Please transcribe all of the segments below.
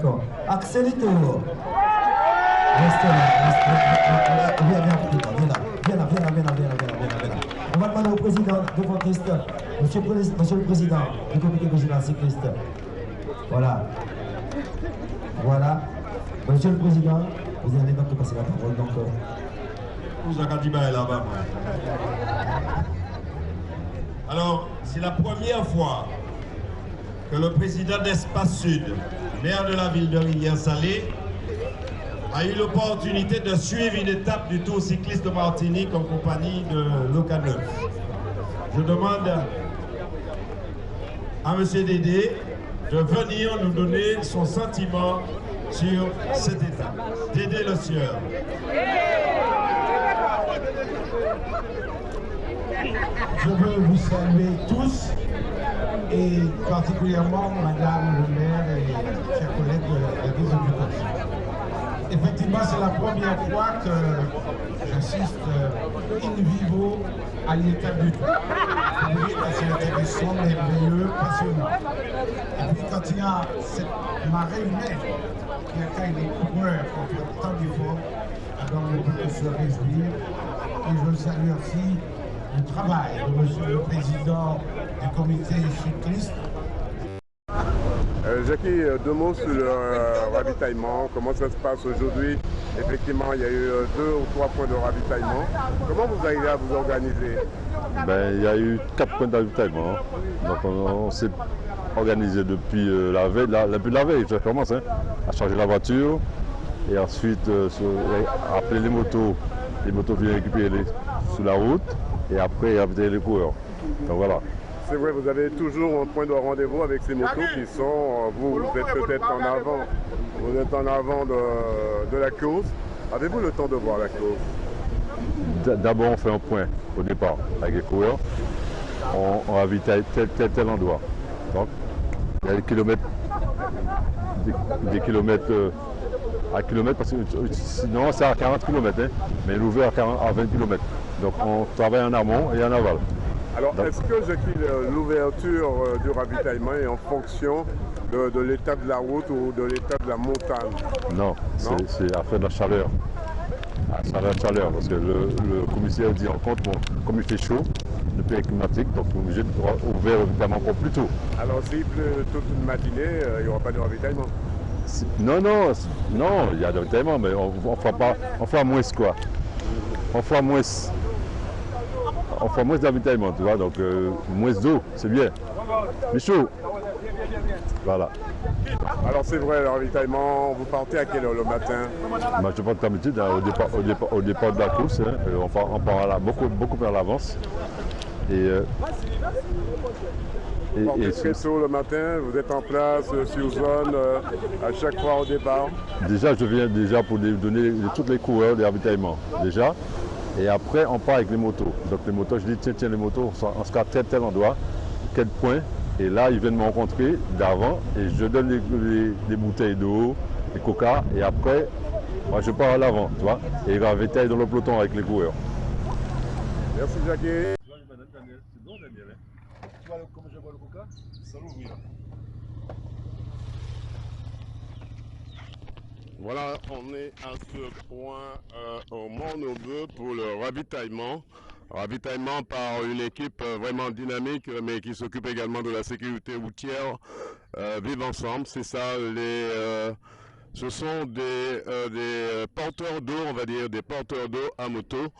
d'accord. Axelito. Reste là. Viens là. On va demander au président de votre liste. Monsieur le Président du comité régional cycliste. Voilà. Monsieur le Président, vous allez donc passer la parole. Donc, vous avez là-bas. Alors, c'est la première fois que le président d'Espace Sud, maire de la ville de Rivière-Salée, a eu l'opportunité de suivre une étape du Tour cycliste de Martinique en compagnie de Loca9. Je demande à M. Dédé de venir nous donner son sentiment sur cette étape. Dédé Le Sieur. Je veux vous saluer tous et particulièrement Madame le maire et chers collègues de la République du Congo. Effectivement, c'est la première fois que j'assiste in vivo à l'étape du Tour. Vous voyez que c'est intéressant, merveilleux, passionnant. Et puis quand il y a cette marée humaine qui accueille les coureurs contre tant d'efforts, alors on peut se réjouir. Et je salue aussi le travail de Monsieur le Président du comité cycliste. Jackie, deux mots sur le ravitaillement, comment ça se passe aujourd'hui? Effectivement, il y a eu 2 ou 3 points de ravitaillement. Comment vous arrivez à vous organiser? Il y a eu 4 points de ravitaillement. Donc on s'est organisé depuis la veille, je commence à charger la voiture et ensuite appeler les motos. Les motos viennent récupérer sur la route et après ravitailler les coureurs. Donc voilà. C'est vrai, vous avez toujours un point de rendez-vous avec ces motos qui sont, vous êtes peut-être en avant, vous êtes en avant de la course. Avez-vous le temps de voir la course? D'abord, on fait un point au départ avec les coureurs. On ravitaille tel endroit. Donc, il y a des kilomètres à kilomètre, parce que sinon c'est à 40 km, mais l'ouvert à 20 km. Donc on travaille en amont et en aval. Alors, est-ce que l'ouverture du ravitaillement est en fonction de l'état de la route ou de l'état de la montagne? Non, c'est affaire de la chaleur. La chaleur, parce que le commissaire dit en compte, comme il fait chaud, le pays climatique, donc on est obligé d'ouvrir le ravitaillement encore plus tôt. Alors, s'il pleut toute une matinée, il n'y aura pas de ravitaillement? Non, il y a de ravitaillement, mais on fera moins quoi. On fera moins d'avitaillement, tu vois, donc moins d'eau, c'est bien. Mais chaud. Voilà. Alors c'est vrai, le ravitaillement, vous partez à quelle heure le matin? Je pars comme d'habitude, au départ de la course, on part beaucoup à l'avance. Vous partez très tôt le matin, vous êtes en place sur zone à chaque fois au départ? Déjà, je viens pour donner tous les coureurs des ravitaillements, déjà. Et après, on part avec les motos. Donc les motos, je dis, tiens, les motos, on se garde tel endroit, quel point. Et là, ils viennent me rencontrer d'avant et je donne les bouteilles d'eau, les coca. Et après, moi, je pars à l'avant, tu vois. Et ils vont ravitailler dans le peloton avec les coureurs. Merci, Jackie. C'est bon, Daniel. Tu vois comment je bois le coca? Ça l'ouvre. Voilà, on est à ce point au Mont-Neveu pour le ravitaillement. Ravitaillement par une équipe vraiment dynamique, mais qui s'occupe également de la sécurité routière. Vivre ensemble, c'est ça. Ce sont des porteurs d'eau, on va dire, des porteurs d'eau à moto.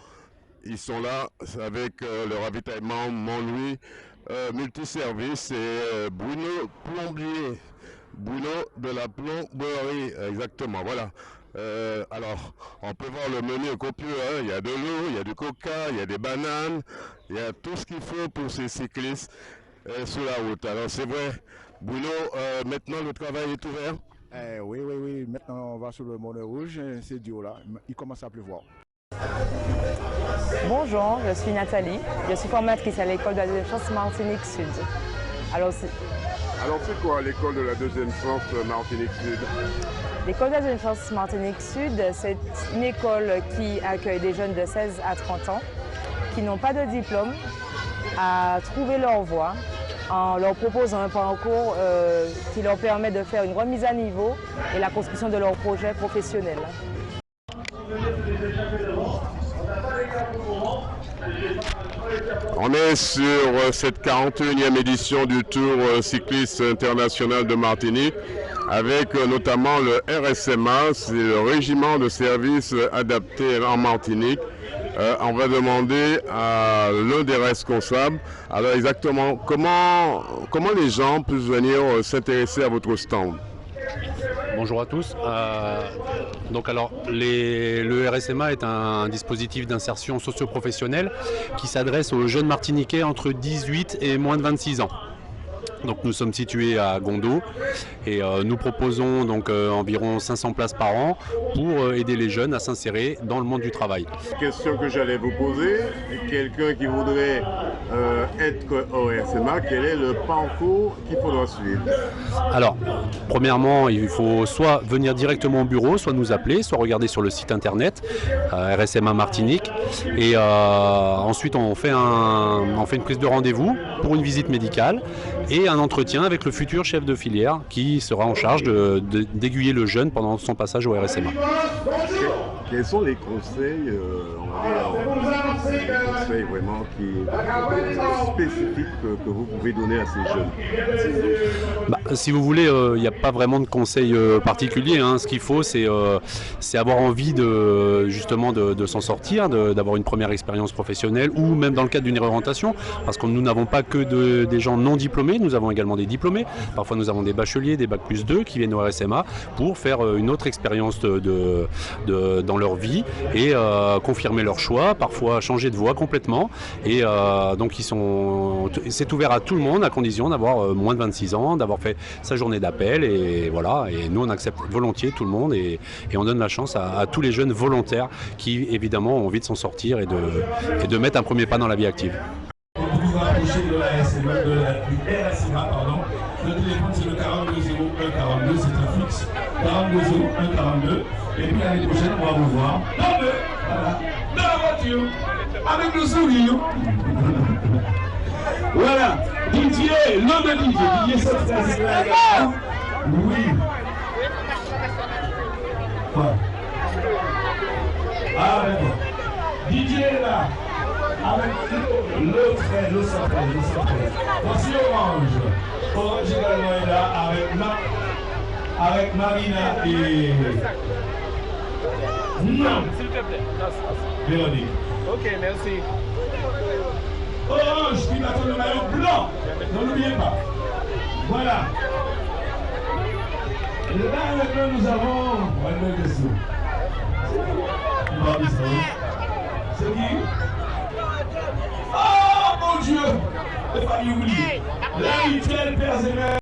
Ils sont là avec le ravitaillement Montlouis multiservice et Bruno Plombier. Bruno de la plomberie, exactement, voilà. Alors, on peut voir le menu copieux, hein. Il y a de l'eau, il y a du coca, il y a des bananes, il y a tout ce qu'il faut pour ces cyclistes sur la route. Alors, c'est vrai, Bruno, maintenant le travail est ouvert? Oui, maintenant on va sur le Mont Rouge, c'est dur là, il commence à pleuvoir. Bonjour, je suis Nathalie, je suis formatrice à l'école de la deuxième chance Martinique Sud. Alors c'est quoi l'école de la deuxième chance Martinique Sud? L'école de la deuxième chance Martinique Sud, c'est une école qui accueille des jeunes de 16 à 30 ans qui n'ont pas de diplôme, à trouver leur voie en leur proposant un parcours qui leur permet de faire une remise à niveau et la construction de leur projet professionnel. On est sur cette 41e édition du Tour cycliste international de Martinique avec notamment le RSMA, c'est le régiment de services adaptés en Martinique. On va demander à l'un des responsables, alors exactement comment les gens peuvent venir s'intéresser à votre stand. Bonjour à tous. Le RSMA est un dispositif d'insertion socio-professionnelle qui s'adresse aux jeunes Martiniquais entre 18 et moins de 26 ans. Donc nous sommes situés à Gondo et nous proposons donc environ 500 places par an pour aider les jeunes à s'insérer dans le monde du travail. Question que j'allais vous poser, quelqu'un qui voudrait être au RSMA, quel est le parcours qu'il faudra suivre? Alors, premièrement, il faut soit venir directement au bureau, soit nous appeler, soit regarder sur le site internet RSMA Martinique. Et ensuite, on fait une prise de rendez-vous pour une visite médicale et un entretien avec le futur chef de filière qui sera en charge d'aiguiller le jeune pendant son passage au RSMA. Quels sont les conseils, vraiment spécifiques que vous pouvez donner à ces jeunes? Si vous voulez, il n'y a pas vraiment de conseils particuliers. Ce qu'il faut, c'est avoir envie justement de s'en sortir, d'avoir une première expérience professionnelle ou même dans le cadre d'une réorientation, parce que nous n'avons pas que des gens non diplômés, nous avons également des diplômés. Parfois, nous avons des bacheliers, des bac+2 qui viennent au RSMA pour faire une autre expérience dans leur vie et confirmer leur choix, parfois changer de voie complètement. Et donc c'est ouvert à tout le monde à condition d'avoir moins de 26 ans, d'avoir fait sa journée d'appel et voilà. Et nous on accepte volontiers tout le monde et on donne la chance à tous les jeunes volontaires qui évidemment ont envie de s'en sortir et de mettre un premier pas dans la vie active. Pour vous rapprocher de la RSMA, le téléphone c'est le 42 01 42, c'est un fixe. 42 01 42. Et puis l'année prochaine, on va vous voir dans la voiture, avec le sourire. Voilà, Didier, l'homme de Didier cette là. Oui. Quoi? Ah, d'accord. Didier est là. Avec le sapin. Voici Orange. Orange également est là avec Marina et... Non. S'il te plaît. Véronique. Ok, merci. Orange qui va faire le maillot blanc. Ne l'oubliez pas. Voilà. Et là avec nous, nous avons... C'est qui? Oh mon Dieu! Il faut pas oublier. La rituelle personnelle.